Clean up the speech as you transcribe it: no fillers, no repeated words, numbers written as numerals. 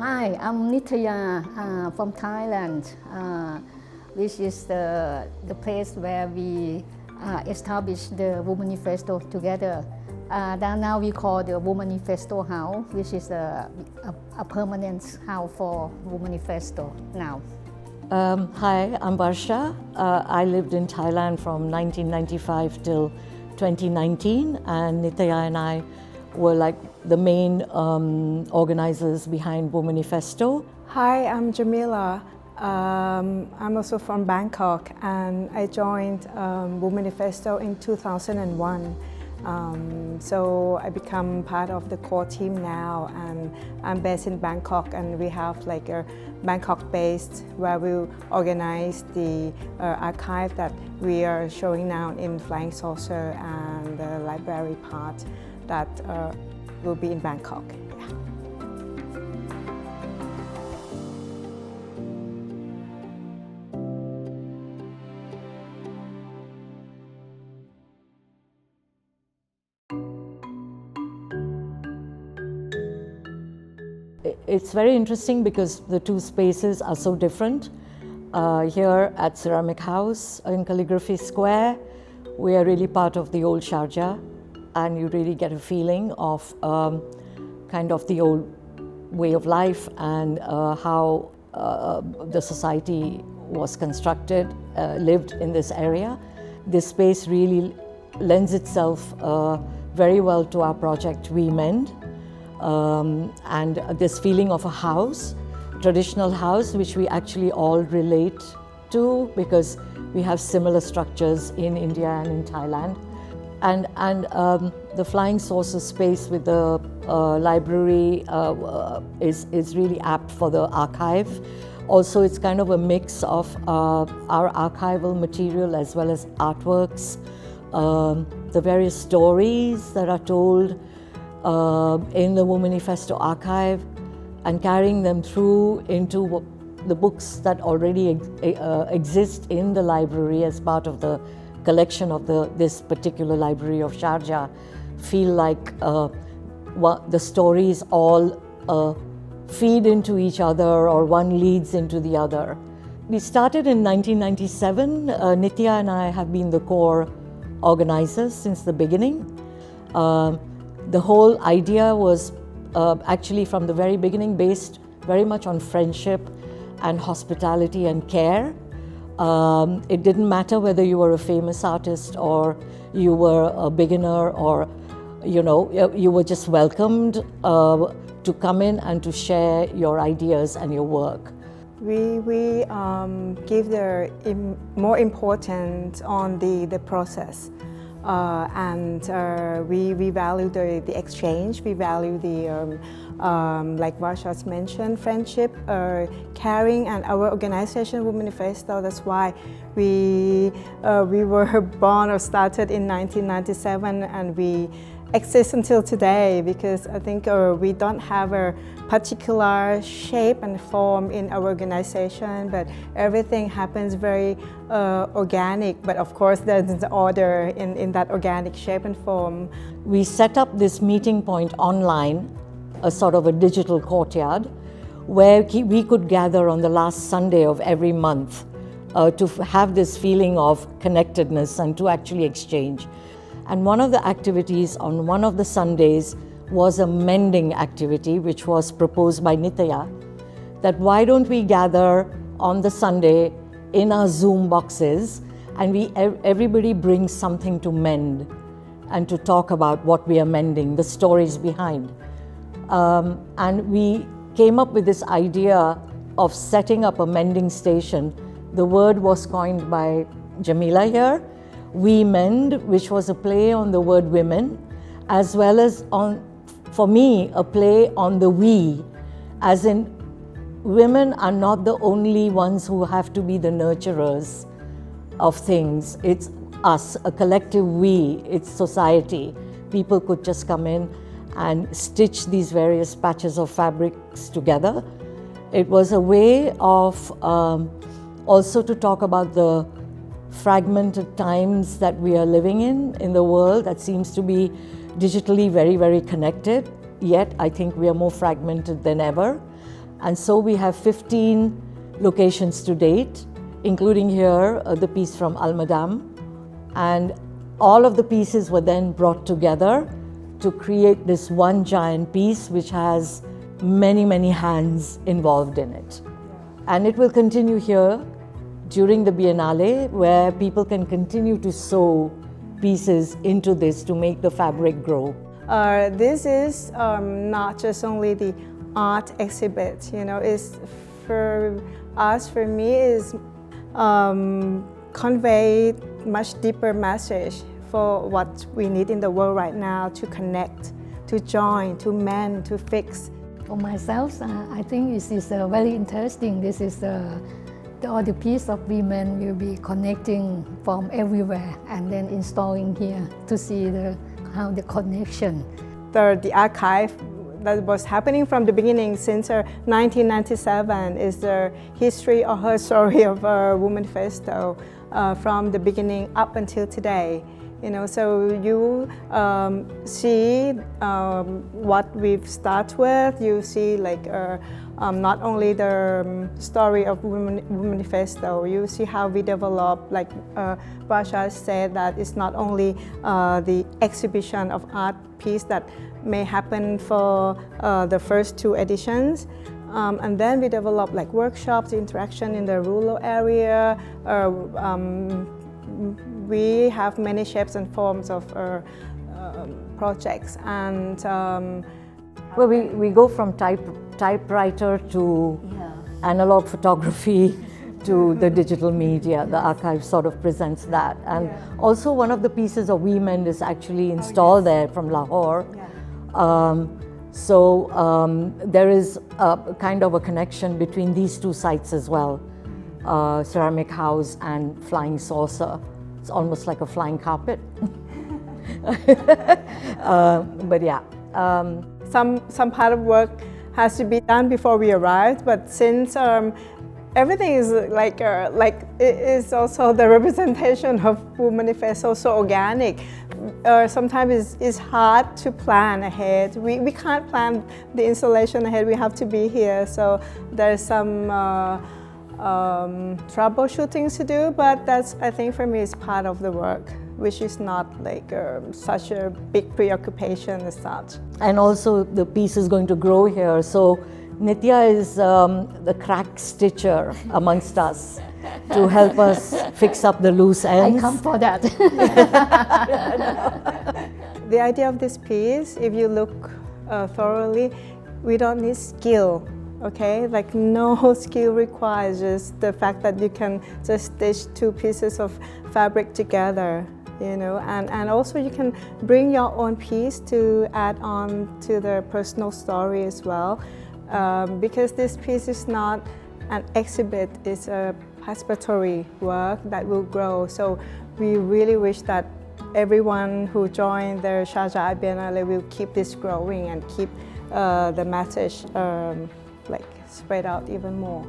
Hi, I'm Nitaya from Thailand, which is the place where we established the Womanifesto together. Now we call the Womanifesto house, which is a permanent house for Womanifesto now. Hi, I'm Varsha. I lived in Thailand from 1995 till 2019, and Nitaya and I were like the main organizers behind Womanifesto. Hi, I'm Jamilah. I'm also from Bangkok, and I joined Womanifesto in 2001. So I become part of the core team now, and I'm based in Bangkok, and we have like a Bangkok-based where we organize the archive that we are showing now in Flying Saucer, and the library part that will be in Bangkok. Yeah. It's very interesting because the two spaces are so different. Here at Ceramic House in Calligraphy Square, we are really part of the old Sharjah, and you really get a feeling of kind of the old way of life and how the society was constructed, lived in this area. This space really lends itself very well to our project WeMend. And this feeling of a house, traditional house, which we actually all relate to because we have similar structures in India and in Thailand. And the Flying Saucer space with the library is really apt for the archive. Also, it's kind of a mix of our archival material as well as artworks, the various stories that are told in the Womanifesto archive, and carrying them through into the books that already exist in the library as part of the collection of this particular library of Sharjah. Feel like the stories all feed into each other, or one leads into the other. We started in 1997. Nitya and I have been the core organizers since the beginning. The whole idea was actually from the very beginning based very much on friendship and hospitality and care. It didn't matter whether you were a famous artist or you were a beginner, or you were just welcomed to come in and to share your ideas and your work. We give the more importance on the process. And we value the exchange, we value the, like Varsha's mentioned, friendship, caring, and our organization, Womanifesto, that's why we were born or started in 1997, and we exist until today, because I think we don't have a particular shape and form in our organization, but everything happens very organic. But of course, there's an order in that organic shape and form. We set up this meeting point online, a sort of a digital courtyard, where we could gather on the last Sunday of every month to have this feeling of connectedness and to actually exchange. And one of the activities on one of the Sundays was a mending activity, which was proposed by Nitaya, that why don't we gather on the Sunday in our Zoom boxes, and everybody brings something to mend and to talk about what we are mending, the stories behind. And we came up with this idea of setting up a mending station. The word was coined by Jamilah here, WeMend, which was a play on the word women, as well as for me, a play on the we, as in women are not the only ones who have to be the nurturers of things. It's us, a collective we, it's society. People could just come in and stitch these various patches of fabrics together. It was a way of also to talk about the fragmented times that we are living in the world that seems to be digitally very, very connected, yet I think we are more fragmented than ever. And so we have 15 locations to date, including here the piece from Al Madam. And all of the pieces were then brought together to create this one giant piece which has many, many hands involved in it. And it will continue here during the Biennale, where people can continue to sew pieces into this to make the fabric grow. This is not just only the art exhibit, you know, it's for us, for me, is convey much deeper message for what we need in the world right now, to connect, to join, to mend, to fix. For myself, I think this is very interesting. This is all the piece of WeMend will be connecting from everywhere and then installing here to see how the connection. The archive that was happening from the beginning since 1997 is the history or her story of Womanifesto from the beginning up until today. You know, so you see what we've started with. You see like not only the story of Womanifesto. You see how we develop. Like Varsha said, that it's not only the exhibition of art piece that may happen for the first 2 editions. And then we develop like workshops, interaction in the rural area. We have many shapes and forms of projects, and well, we go from typewriter to analog photography to the digital media. The archive sort of presents that, and also one of the pieces of WeMend is actually installed there from Lahore. So there is a kind of a connection between these 2 sites as well, Ceramic House and Flying Saucer. It's almost like a flying carpet. But yeah. Some part of work has to be done before we arrived, but since everything is like it is also the representation of Womanifesto, so organic. Sometimes it's hard to plan ahead. We can't plan the installation ahead. We have to be here. So there's some troubleshooting to do, but that's, I think, for me, is part of the work, which is not like such a big preoccupation as such. And also the piece is going to grow here. So Nitaya is the crack stitcher amongst us to help us fix up the loose ends. I come for that. The idea of this piece, if you look thoroughly, we don't need skill. Okay, like no skill required, just the fact that you can just stitch 2 pieces of fabric together, you know, and also you can bring your own piece to add on to the personal story as well, because this piece is not an exhibit, it's a participatory work that will grow. So we really wish that everyone who joined the Sharjah Biennale will keep this growing and keep the message like spread out even more.